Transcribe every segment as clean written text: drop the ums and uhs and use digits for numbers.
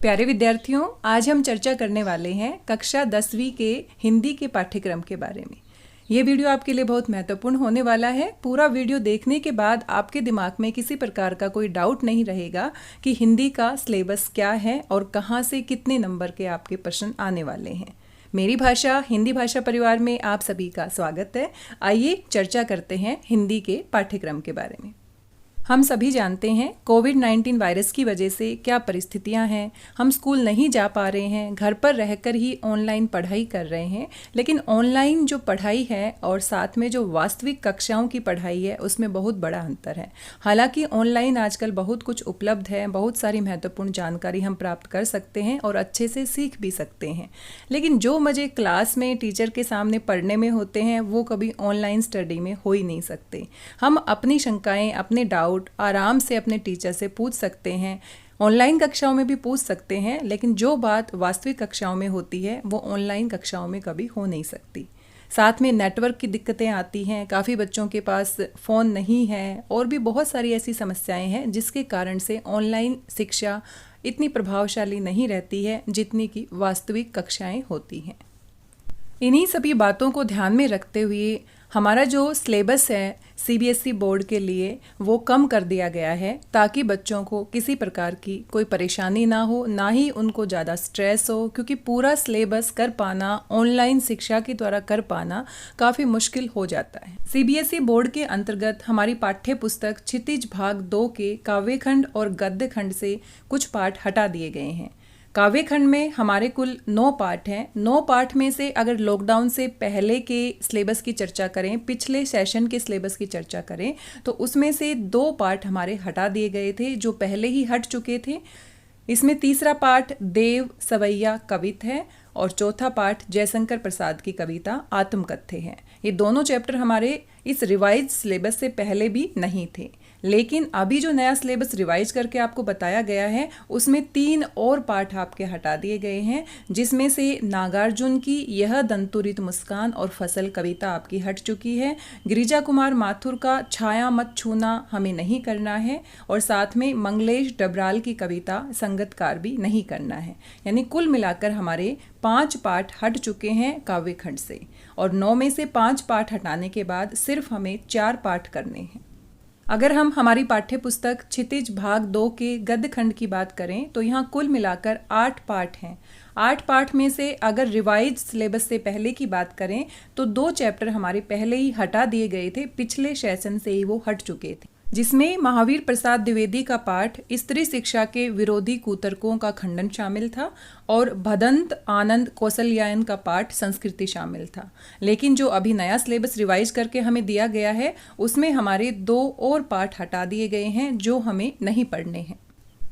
प्यारे विद्यार्थियों, आज हम चर्चा करने वाले हैं कक्षा 10वीं के हिंदी के पाठ्यक्रम के बारे में। ये वीडियो आपके लिए बहुत महत्वपूर्ण होने वाला है। पूरा वीडियो देखने के बाद आपके दिमाग में किसी प्रकार का कोई डाउट नहीं रहेगा कि हिंदी का सिलेबस क्या है और कहाँ से कितने नंबर के आपके प्रश्न आने वाले हैं। मेरी भाषा हिंदी भाषा परिवार में आप सभी का स्वागत है। आइए चर्चा करते हैं हिंदी के पाठ्यक्रम के बारे में। हम सभी जानते हैं कोविड-19 वायरस की वजह से क्या परिस्थितियां हैं। हम स्कूल नहीं जा पा रहे हैं, घर पर रहकर ही ऑनलाइन पढ़ाई कर रहे हैं। लेकिन ऑनलाइन जो पढ़ाई है और साथ में जो वास्तविक कक्षाओं की पढ़ाई है उसमें बहुत बड़ा अंतर है। हालांकि ऑनलाइन आजकल बहुत कुछ उपलब्ध है, बहुत सारी महत्वपूर्ण जानकारी हम प्राप्त कर सकते हैं और अच्छे से सीख भी सकते हैं। लेकिन जो मज़े क्लास में टीचर के सामने पढ़ने में होते हैं वो कभी ऑनलाइन स्टडी में हो ही नहीं सकते। हम अपनी शंकाएँ, अपने डाउट आराम से अपने टीचर से पूछ सकते हैं, ऑनलाइन कक्षाओं में भी पूछ सकते हैं। लेकिन जो बात वास्तविक कक्षाओं में होती है वो ऑनलाइन कक्षाओं में कभी हो नहीं सकती। साथ में नेटवर्क की दिक्कतें आती हैं, काफ़ी बच्चों के पास फ़ोन नहीं है और भी बहुत सारी ऐसी समस्याएं हैं जिसके कारण से ऑनलाइन शिक्षा इतनी प्रभावशाली नहीं रहती है जितनी कि वास्तविक कक्षाएं होती हैं। इन्हीं सभी बातों को ध्यान में रखते हुए हमारा जो सिलेबस है सीबीएसई बोर्ड के लिए वो कम कर दिया गया है ताकि बच्चों को किसी प्रकार की कोई परेशानी ना हो, ना ही उनको ज़्यादा स्ट्रेस हो, क्योंकि पूरा सिलेबस कर पाना, ऑनलाइन शिक्षा के द्वारा कर पाना काफ़ी मुश्किल हो जाता है। सीबीएसई बोर्ड के अंतर्गत हमारी पाठ्य पुस्तक क्षितिज भाग 2 के काव्यखंड और गद्य खंड से कुछ पाठ हटा दिए गए हैं। काव्य खंड में हमारे कुल 9 पाठ हैं। 9 पाठ में से अगर लॉकडाउन से पहले के सिलेबस की चर्चा करें, पिछले सेशन के सिलेबस की चर्चा करें, तो उसमें से 2 पाठ हमारे हटा दिए गए थे जो पहले ही हट चुके थे। इसमें तीसरा पाठ देव सवैया कवित है और चौथा पाठ जयशंकर प्रसाद की कविता आत्मकथ्य है। ये दोनों चैप्टर हमारे इस रिवाइज सिलेबस से पहले भी नहीं थे, लेकिन अभी जो नया सिलेबस रिवाइज करके आपको बताया गया है उसमें 3 और पाठ आपके हटा दिए गए हैं, जिसमें से नागार्जुन की यह दंतुरित मुस्कान और फसल कविता आपकी हट चुकी है। गिरिजा कुमार माथुर का छाया मत छूना हमें नहीं करना है और साथ में मंगलेश डबराल की कविता संगतकार भी नहीं करना है। यानी कुल मिलाकर हमारे 5 पाठ हट चुके हैं काव्य खंड से और 9 में से 5 पाठ हटाने के बाद सिर्फ हमें 4 पाठ करने हैं। अगर हम हमारी पाठ्य पुस्तक क्षितिज भाग 2 के गद्य खंड की बात करें तो यहाँ कुल मिलाकर 8 पाठ हैं। 8 पाठ में से अगर रिवाइज सिलेबस से पहले की बात करें तो 2 चैप्टर हमारे पहले ही हटा दिए गए थे, पिछले सेशन से ही वो हट चुके थे, जिसमें महावीर प्रसाद द्विवेदी का पाठ स्त्री शिक्षा के विरोधी कुतर्कों का खंडन शामिल था और भदंत आनंद कौशल्यायन का पाठ संस्कृति शामिल था। लेकिन जो अभी नया सिलेबस रिवाइज करके हमें दिया गया है उसमें हमारे 2 और पाठ हटा दिए गए हैं जो हमें नहीं पढ़ने हैं।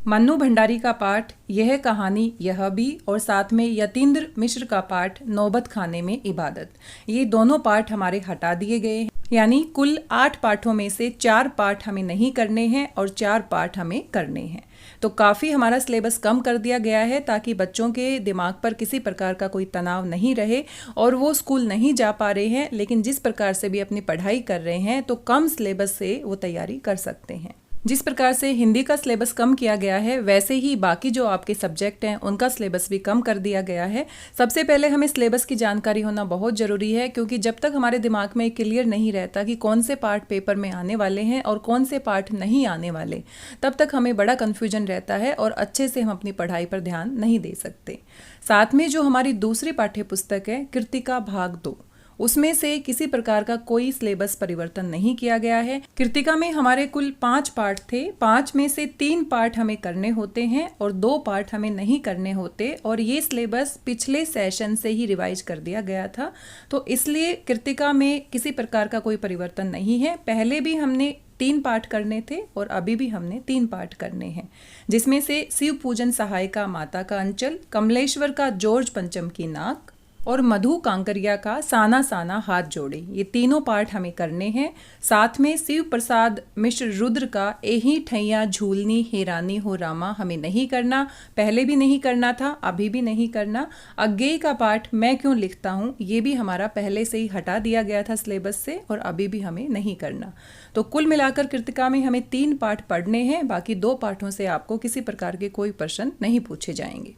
मन्नू भंडारी का पाठ यह कहानी यह भी और साथ में यतीन्द्र मिश्र का पाठ नौबत खाने में इबादत, ये दोनों पाठ हमारे हटा दिए गए हैं। यानी कुल 8 पाठों में से 4 पाठ हमें नहीं करने हैं और 4 पाठ हमें करने हैं। तो काफ़ी हमारा सिलेबस कम कर दिया गया है ताकि बच्चों के दिमाग पर किसी प्रकार का कोई तनाव नहीं रहे और वो स्कूल नहीं जा पा रहे हैं, लेकिन जिस प्रकार से भी अपनी पढ़ाई कर रहे हैं तो कम सिलेबस से वो तैयारी कर सकते हैं। जिस प्रकार से हिंदी का सिलेबस कम किया गया है वैसे ही बाकी जो आपके सब्जेक्ट हैं उनका सिलेबस भी कम कर दिया गया है। सबसे पहले हमें सिलेबस की जानकारी होना बहुत ज़रूरी है, क्योंकि जब तक हमारे दिमाग में क्लियर नहीं रहता कि कौन से पार्ट पेपर में आने वाले हैं और कौन से पार्ट नहीं आने वाले, तब तक हमें बड़ा कन्फ्यूजन रहता है और अच्छे से हम अपनी पढ़ाई पर ध्यान नहीं दे सकते। साथ में जो हमारी दूसरी पाठ्य पुस्तक है कृतिका भाग 2, उसमें से किसी प्रकार का कोई सिलेबस परिवर्तन नहीं किया गया है। कृतिका में हमारे कुल 5 पाठ थे, 5 में से 3 पाठ हमें करने होते हैं और 2 पाठ हमें नहीं करने होते, और ये सिलेबस पिछले सेशन से ही रिवाइज कर दिया गया था। तो इसलिए कृतिका में किसी प्रकार का कोई परिवर्तन नहीं है। पहले भी हमने 3 पाठ करने थे और अभी भी हमने 3 पाठ करने हैं, जिसमें से शिव पूजन सहायिका माता का अंचल, कमलेश्वर का जॉर्ज पंचम की नाक, और मधु कांकरिया का साना साना हाथ जोड़े। ये तीनों पाठ हमें करने हैं। साथ में शिव प्रसाद मिश्र रुद्र का एही ठैया झूलनी हेरानी हो रामा हमें नहीं करना, पहले भी नहीं करना था, अभी भी नहीं करना। अज्ञेय का पाठ मैं क्यों लिखता हूँ, ये भी हमारा पहले से ही हटा दिया गया था सिलेबस से और अभी भी हमें नहीं करना। तो कुल मिलाकर कृतिका में हमें 3 पाठ पढ़ने हैं, बाकी 2 पाठों से आपको किसी प्रकार के कोई प्रश्न नहीं पूछे जाएंगे।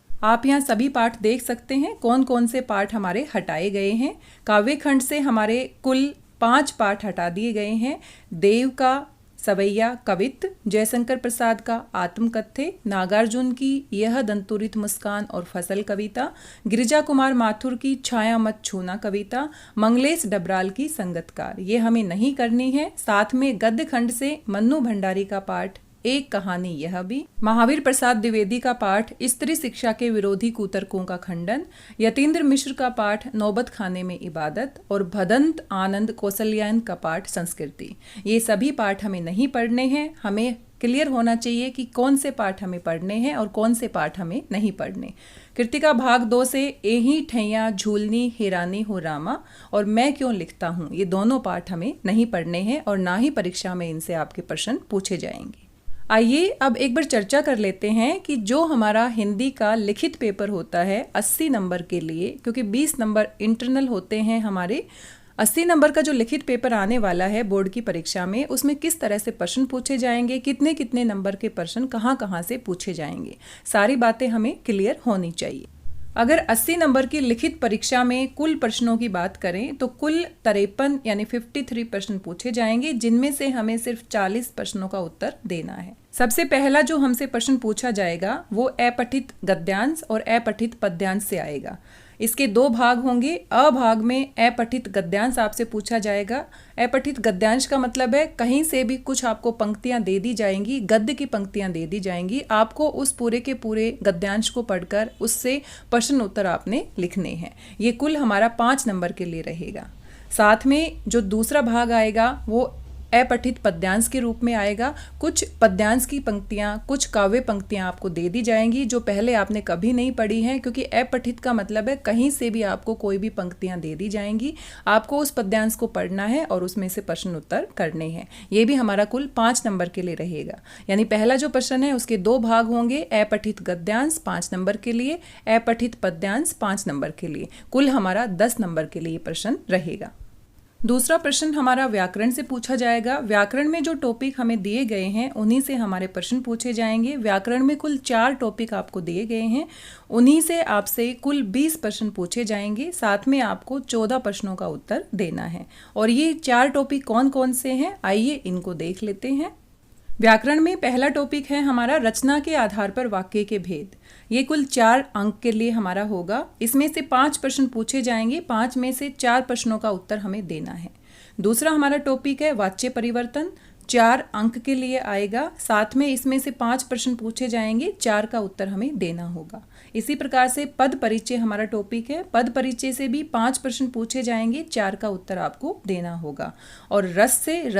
आप यहाँ सभी पाठ देख सकते हैं कौन कौन से पाठ हमारे हटाए गए हैं। काव्य खंड से हमारे कुल 5 पाठ हटा दिए गए हैं। देव का सवैया कवित्त, जयशंकर प्रसाद का आत्मकथ्य, नागार्जुन की यह दंतुरित मुस्कान और फसल कविता, गिरिजा कुमार माथुर की छाया मत छूना कविता, मंगलेश डबराल की संगतकार, ये हमें नहीं करनी है। साथ में गद्य खंड से मन्नू भंडारी का पाठ एक कहानी यह भी, महावीर प्रसाद द्विवेदी का पाठ स्त्री शिक्षा के विरोधी कुतर्कों का खंडन, यतीन्द्र मिश्र का पाठ नौबत खाने में इबादत और भदंत आनंद कौशल्यायन का पाठ संस्कृति। ये सभी पाठ हमें नहीं पढ़ने हैं। हमें क्लियर होना चाहिए कि कौन से पाठ हमें पढ़ने हैं और कौन से पाठ हमें नहीं पढ़ने। कृतिका भाग 2 से एही ठैया झूलनी हेरानी हो रामा और मैं क्यों लिखता हूँ, ये दोनों पाठ हमें नहीं पढ़ने हैं और ना ही परीक्षा में इनसे आपके प्रश्न पूछे जाएंगे। आइए अब एक बार चर्चा कर लेते हैं कि जो हमारा हिंदी का लिखित पेपर होता है 80 नंबर के लिए, क्योंकि 20 नंबर इंटरनल होते हैं हमारे, 80 नंबर का जो लिखित पेपर आने वाला है बोर्ड की परीक्षा में, उसमें किस तरह से प्रश्न पूछे जाएंगे, कितने कितने नंबर के प्रश्न कहाँ कहाँ से पूछे जाएंगे, सारी बातें हमें क्लियर होनी चाहिए। अगर 80 नंबर की लिखित परीक्षा में कुल प्रश्नों की बात करें तो कुल 53 यानी 53 प्रश्न पूछे जाएंगे, जिनमें से हमें सिर्फ 40 प्रश्नों का उत्तर देना है। सबसे पहला जो हमसे प्रश्न पूछा जाएगा वो अपठित गद्यांश और अपठित पद्यांश से आएगा। इसके 2 भाग होंगे। अ भाग में अपठित गद्यांश आपसे पूछा जाएगा। अपठित गद्यांश का मतलब है कहीं से भी कुछ आपको पंक्तियां दे दी जाएंगी, गद्य की पंक्तियां दे दी जाएंगी, आपको उस पूरे के पूरे गद्यांश को पढ़कर उससे प्रश्न उत्तर आपने लिखने हैं। ये कुल हमारा 5 नंबर के लिए रहेगा। साथ में जो दूसरा भाग आएगा वो अपठित पद्यांश के रूप में आएगा। कुछ पद्यांश की पंक्तियां, कुछ काव्य पंक्तियां आपको दे दी जाएंगी जो पहले आपने कभी नहीं पढ़ी हैं, क्योंकि अपठित का मतलब है कहीं से भी आपको कोई भी पंक्तियां दे दी जाएंगी, आपको उस पद्यांश को पढ़ना है और उसमें से प्रश्न उत्तर करने हैं। ये भी हमारा कुल 5 नंबर के लिए रहेगा। यानी पहला जो प्रश्न है उसके 2 भाग होंगे, अपठित गद्यांश 5 नंबर के लिए, अपठित पद्यांश 5 नंबर के लिए, कुल हमारा 10 नंबर के लिए प्रश्न रहेगा। दूसरा प्रश्न हमारा व्याकरण से पूछा जाएगा। व्याकरण में जो टॉपिक हमें दिए गए हैं उन्हीं से हमारे प्रश्न पूछे जाएंगे। व्याकरण में कुल 4 टॉपिक आपको दिए गए हैं, उन्हीं से आपसे कुल 20 प्रश्न पूछे जाएंगे। साथ में आपको 14 प्रश्नों का उत्तर देना है। और ये 4 टॉपिक कौन कौन से हैं, आइए इनको देख लेते हैं। व्याकरण में पहला टॉपिक है हमारा रचना के आधार पर वाक्य के भेद। ये कुल 4 अंक के लिए हमारा होगा। इसमें से 5 प्रश्न पूछे जाएंगे, 5 में से 4 प्रश्नों का उत्तर हमें देना है। दूसरा हमारा टॉपिक है वाच्य परिवर्तन, 4 अंक के लिए आएगा। साथ में इसमें से 5 प्रश्न पूछे जाएंगे, 4 का उत्तर हमें देना होगा। इसी प्रकार से पद परिचय हमारा टॉपिक है। पद परिचय से भी 5 प्रश्न पूछे जाएंगे, 4 का उत्तर आपको देना होगा। और रस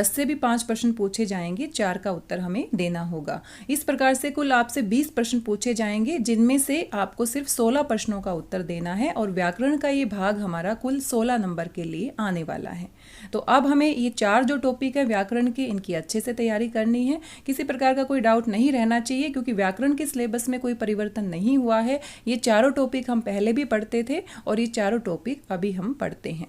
से भी 5 प्रश्न पूछे जाएंगे, 4 का उत्तर हमें देना होगा। इस प्रकार से कुल आपसे 20 प्रश्न पूछे जाएंगे, जिनमें से आपको सिर्फ 16 प्रश्नों का उत्तर देना है। और व्याकरण का ये भाग हमारा कुल 16 नंबर के लिए आने वाला है। तो अब हमें ये 4 जो टॉपिक है व्याकरण के, इनकी अच्छे से तैयारी करनी है। किसी प्रकार का कोई डाउट नहीं रहना चाहिए, क्योंकि व्याकरण के सिलेबस में कोई परिवर्तन नहीं हुआ है। ये 4 टॉपिक हम पहले भी पढ़ते थे और ये 4 टॉपिक अभी हम पढ़ते हैं।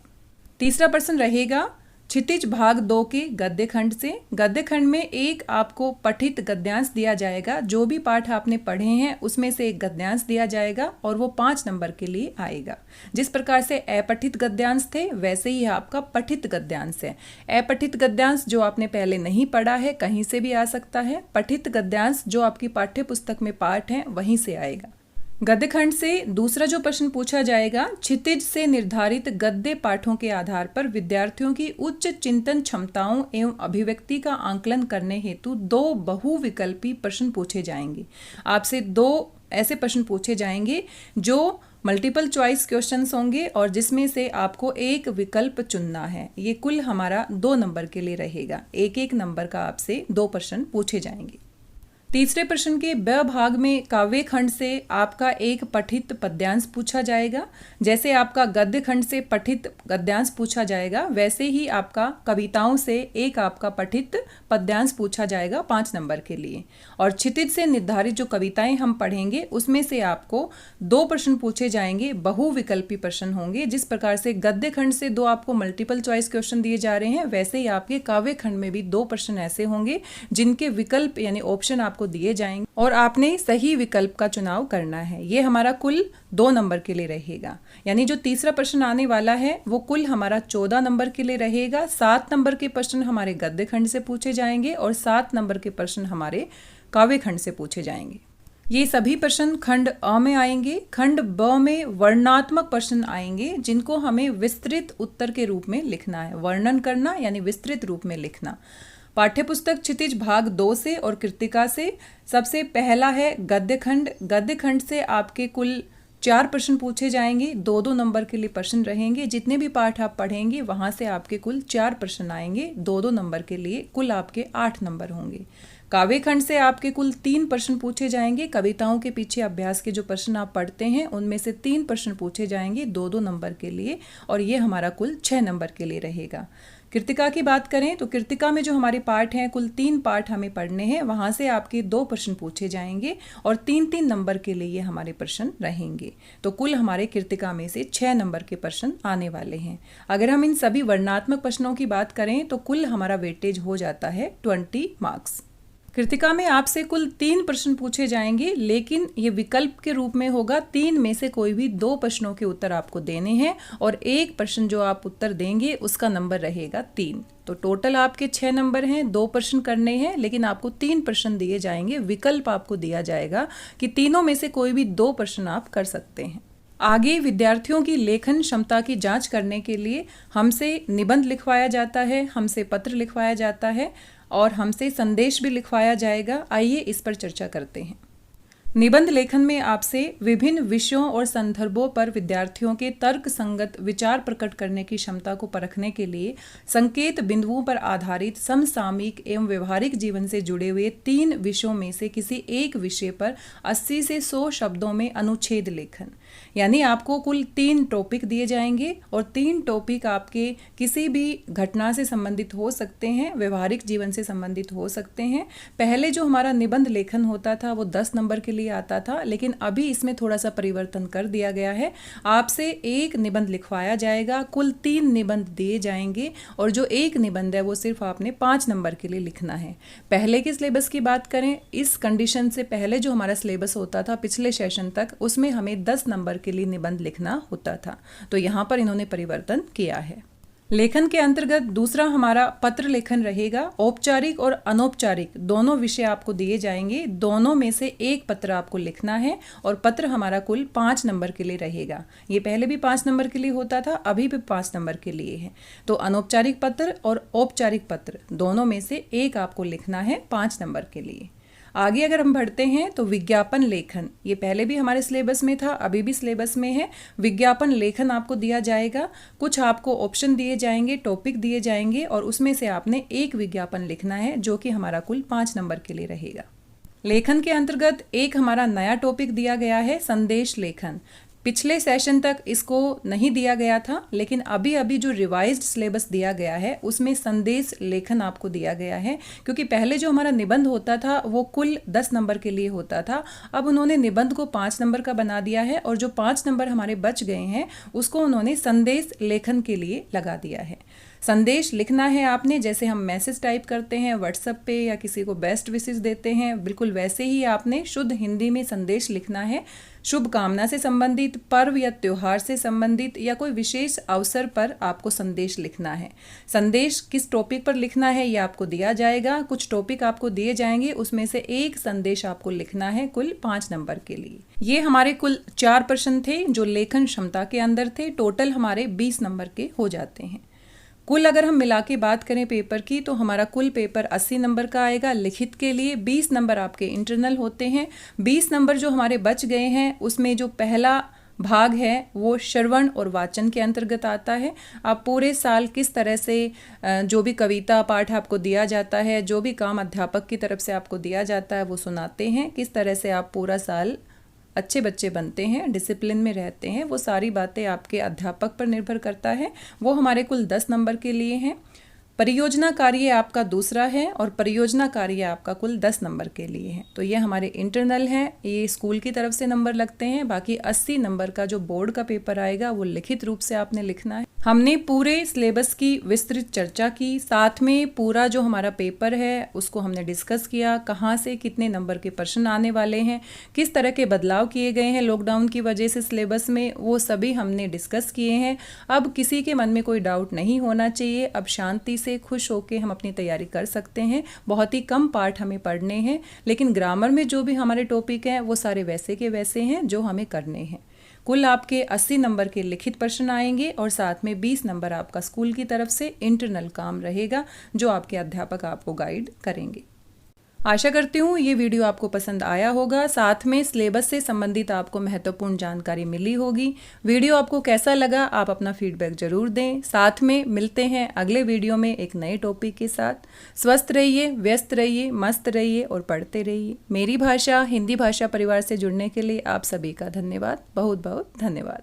तीसरा प्रश्न रहेगा क्षितिज भाग 2 के गद्य खंड से। गद्य खंड में एक आपको पठित गद्यांश दिया जाएगा। जो भी पाठ आपने पढ़े हैं उसमें से एक गद्यांश दिया जाएगा और वो 5 नंबर के लिए आएगा। जिस प्रकार से अपठित गद्यांश थे वैसे ही आपका पठित गद्यांश है। अपठित गद्यांश जो आपने पहले नहीं पढ़ा है कहीं से भी आ सकता है। पठित गद्यांश जो आपकी पाठ्य पुस्तक में पाठ है वहीं से आएगा। गद्य खंड से दूसरा जो प्रश्न पूछा जाएगा, क्षितिज से निर्धारित गद्य पाठों के आधार पर विद्यार्थियों की उच्च चिंतन क्षमताओं एवं अभिव्यक्ति का आंकलन करने हेतु 2 बहुविकल्पी प्रश्न पूछे जाएंगे। आपसे 2 ऐसे प्रश्न पूछे जाएंगे जो मल्टीपल चॉइस क्वेश्चंस होंगे और जिसमें से आपको एक विकल्प चुनना है। ये कुल हमारा 2 नंबर के लिए रहेगा। एक नंबर का आपसे 2 प्रश्न पूछे जाएंगे। तीसरे प्रश्न के ब भाग में काव्य खंड से आपका एक पठित पद्यांश पूछा जाएगा। जैसे आपका गद्य खंड से पठित गद्यांश पूछा जाएगा, वैसे ही आपका कविताओं से एक आपका पठित पद्यांश पूछा जाएगा 5 नंबर के लिए। और क्षितिज से निर्धारित जो कविताएं हम पढ़ेंगे उसमें से आपको 2 प्रश्न पूछे जाएंगे, बहुविकल्पी प्रश्न होंगे। जिस प्रकार से गद्य खंड से 2 आपको मल्टीपल चॉइस क्वेश्चन दिए जा रहे हैं, वैसे ही आपके काव्य खंड में भी 2 प्रश्न ऐसे होंगे जिनके विकल्प यानी ऑप्शन आपको दिए जाएंगे और आपने सही विकल्प का चुनाव करना है। ये हमारा कुल 2 नंबर के लिए रहेगा। यानी जो तीसरा प्रश्न आने वाला है वो कुल हमारा 14 नंबर के लिए रहेगा। 7 नंबर के प्रश्न हमारे गद्य खंड से पूछे जाएंगे और 7 नंबर के प्रश्न हमारे काव्य खंड से पूछे जाएंगे। ये सभी प्रश्न खंड अ में आएंगे। खंड ब में वर्णनात्मक प्रश्न आएंगे जिनको हमें विस्तृत उत्तर के रूप में लिखना है। वर्णन करना यानी विस्तृत रूप में लिखना। पाठ्यपुस्तक क्षितिज भाग 2 से और कृतिका से सबसे पहला है गद्य खंड। गद्य खंड से आपके कुल 4 प्रश्न पूछे जाएंगे, 2-2 नंबर के लिए प्रश्न रहेंगे। जितने भी पाठ आप पढ़ेंगे वहाँ से आपके कुल 4 प्रश्न आएंगे, 2-2 नंबर के लिए, कुल आपके 8 नंबर होंगे। काव्य खंड से आपके कुल 3 प्रश्न पूछे जाएंगे। कविताओं के पीछे अभ्यास के जो प्रश्न आप पढ़ते हैं उनमें से 3 प्रश्न पूछे जाएंगे, 2-2 नंबर के लिए, और ये हमारा कुल 6 नंबर के लिए रहेगा। कृतिका की बात करें तो कृतिका में जो हमारे पाठ हैं, कुल 3 पाठ हमें पढ़ने हैं। वहाँ से आपके 2 प्रश्न पूछे जाएंगे और 3-3 नंबर के लिए ये हमारे प्रश्न रहेंगे। तो कुल हमारे कृतिका में से 6 नंबर के प्रश्न आने वाले हैं। अगर हम इन सभी वर्णनात्मक प्रश्नों की बात करें तो कुल हमारा वेटेज हो जाता है 20 मार्क्स। कृतिका में आपसे कुल 3 प्रश्न पूछे जाएंगे, लेकिन ये विकल्प के रूप में होगा। 3 में से कोई भी 2 प्रश्नों के उत्तर आपको देने हैं और एक प्रश्न जो आप उत्तर देंगे उसका नंबर रहेगा 3। तो टोटल आपके 6 नंबर हैं, 2 प्रश्न करने हैं, लेकिन आपको 3 प्रश्न दिए जाएंगे। विकल्प आपको दिया जाएगा कि तीनों में से कोई भी 2 प्रश्न आप कर सकते हैं। आगे विद्यार्थियों की लेखन क्षमता की जांच करने के लिए हमसे निबंध लिखवाया जाता है, हमसे पत्र लिखवाया जाता है और हमसे संदेश भी लिखवाया जाएगा। आइए इस पर चर्चा करते हैं। निबंध लेखन में आपसे विभिन्न विषयों और संदर्भों पर विद्यार्थियों के तर्क संगत विचार प्रकट करने की क्षमता को परखने के लिए संकेत बिंदुओं पर आधारित समसामयिक एवं व्यवहारिक जीवन से जुड़े हुए 3 विषयों में से किसी एक विषय पर 80 से 100 शब्दों में अनुच्छेद लेखन, यानी आपको कुल 3 टॉपिक दिए जाएंगे और 3 टॉपिक आपके किसी भी घटना से संबंधित हो सकते हैं, व्यवहारिक जीवन से संबंधित हो सकते हैं। पहले जो हमारा निबंध लेखन होता था वो 10 नंबर के लिए आता था, लेकिन अभी इसमें थोड़ा सा परिवर्तन कर दिया गया है। आपसे एक निबंध लिखवाया जाएगा, कुल 3 निबंध दिए जाएंगे और जो एक निबंध है वो सिर्फ आपने 5 नंबर के लिए लिखना है। पहले के सिलेबस की बात करें, इस कंडीशन से पहले जो हमारा सिलेबस होता था पिछले सेशन तक, उसमें हमें 10 नंबर के लिए निबंध लिखना होता था। तो यहाँ पर इन्होंने परिवर्तन किया है। लेखन के अंतर्गत दूसरा हमारा पत्र लेखन रहेगा। औपचारिक और अनौपचारिक दोनों विषय आपको दिए जाएंगे, दोनों में से एक पत्र आपको लिखना है और पत्र हमारा कुल 5 नंबर के लिए रहेगा। ये पहले भी 5 नंबर के लिए होता था, अभी भी 5 नंबर के लिए है। तो अनौपचारिक पत्र और औपचारिक पत्र दोनों में से एक आपको लिखना है 5 नंबर के लिए। आगे अगर हम बढ़ते हैं तो विज्ञापन लेखन, ये पहले भी हमारे सिलेबस में था, अभी भी सिलेबस में है। विज्ञापन लेखन आपको दिया जाएगा, कुछ आपको ऑप्शन दिए जाएंगे, टॉपिक दिए जाएंगे और उसमें से आपने एक विज्ञापन लिखना है जो कि हमारा कुल 5 नंबर के लिए रहेगा। लेखन के अंतर्गत एक हमारा नया टॉपिक दिया गया है, संदेश लेखन। पिछले सेशन तक इसको नहीं दिया गया था, लेकिन अभी अभी जो रिवाइज्ड सिलेबस दिया गया है उसमें संदेश लेखन आपको दिया गया है, क्योंकि पहले जो हमारा निबंध होता था वो कुल 10 नंबर के लिए होता था। अब उन्होंने निबंध को 5 नंबर का बना दिया है और जो 5 नंबर हमारे बच गए हैं उसको उन्होंने संदेश लेखन के लिए लगा दिया है। संदेश लिखना है आपने, जैसे हम मैसेज टाइप करते हैं व्हाट्सएप पे या किसी को बेस्ट विशेस देते हैं, बिल्कुल वैसे ही आपने शुद्ध हिंदी में संदेश लिखना है। शुभकामना से संबंधित, पर्व या त्योहार से संबंधित या कोई विशेष अवसर पर आपको संदेश लिखना है। संदेश किस टॉपिक पर लिखना है ये आपको दिया जाएगा। कुछ टॉपिक आपको दिए जाएंगे, उसमें से एक संदेश आपको लिखना है कुल 5 नंबर के लिए। ये हमारे कुल 4 प्रश्न थे जो लेखन क्षमता के अंदर थे। टोटल हमारे 20 नंबर के हो जाते हैं। कुल अगर हम मिला के बात करें पेपर की तो हमारा कुल पेपर 80 नंबर का आएगा। लिखित के लिए 20 नंबर आपके इंटरनल होते हैं। 20 नंबर जो हमारे बच गए हैं उसमें जो पहला भाग है वो श्रवण और वाचन के अंतर्गत आता है। आप पूरे साल किस तरह से जो भी कविता पाठ आपको दिया जाता है, जो भी काम अध्यापक की तरफ से आपको दिया जाता है वो सुनाते हैं, किस तरह से आप पूरा साल अच्छे बच्चे बनते हैं, डिसिप्लिन में रहते हैं, वो सारी बातें आपके अध्यापक पर निर्भर करता है। वो हमारे कुल 10 नंबर के लिए हैं। परियोजना कार्य आपका दूसरा है और परियोजना कार्य आपका कुल 10 नंबर के लिए है। तो ये हमारे इंटरनल हैं, ये स्कूल की तरफ से नंबर लगते हैं। बाकी 80 नंबर का जो बोर्ड का पेपर आएगा वो लिखित रूप से आपने लिखना है। हमने पूरे सिलेबस की विस्तृत चर्चा की, साथ में पूरा जो हमारा पेपर है उसको हमने डिस्कस किया, कहाँ से कितने नंबर के प्रश्न आने वाले हैं, किस तरह के बदलाव किए गए हैं लॉकडाउन की वजह से सिलेबस में, वो सभी हमने डिस्कस किए हैं। अब किसी के मन में कोई डाउट नहीं होना चाहिए। अब शांति से खुश होकर हम अपनी तैयारी कर सकते हैं। बहुत ही कम पार्ट हमें पढ़ने हैं, लेकिन ग्रामर में जो भी हमारे टॉपिक हैं वो सारे वैसे के वैसे हैं जो हमें करने हैं। कुल आपके 80 नंबर के लिखित प्रश्न आएंगे और साथ में 20 नंबर आपका स्कूल की तरफ से इंटरनल काम रहेगा जो आपके अध्यापक आपको गाइड करेंगे। आशा करती हूँ ये वीडियो आपको पसंद आया होगा, साथ में सिलेबस से संबंधित आपको महत्वपूर्ण जानकारी मिली होगी। वीडियो आपको कैसा लगा आप अपना फीडबैक जरूर दें। साथ में मिलते हैं अगले वीडियो में एक नए टॉपिक के साथ। स्वस्थ रहिए, व्यस्त रहिए, मस्त रहिए और पढ़ते रहिए। मेरी भाषा हिंदी भाषा परिवार से जुड़ने के लिए आप सभी का धन्यवाद, बहुत बहुत धन्यवाद।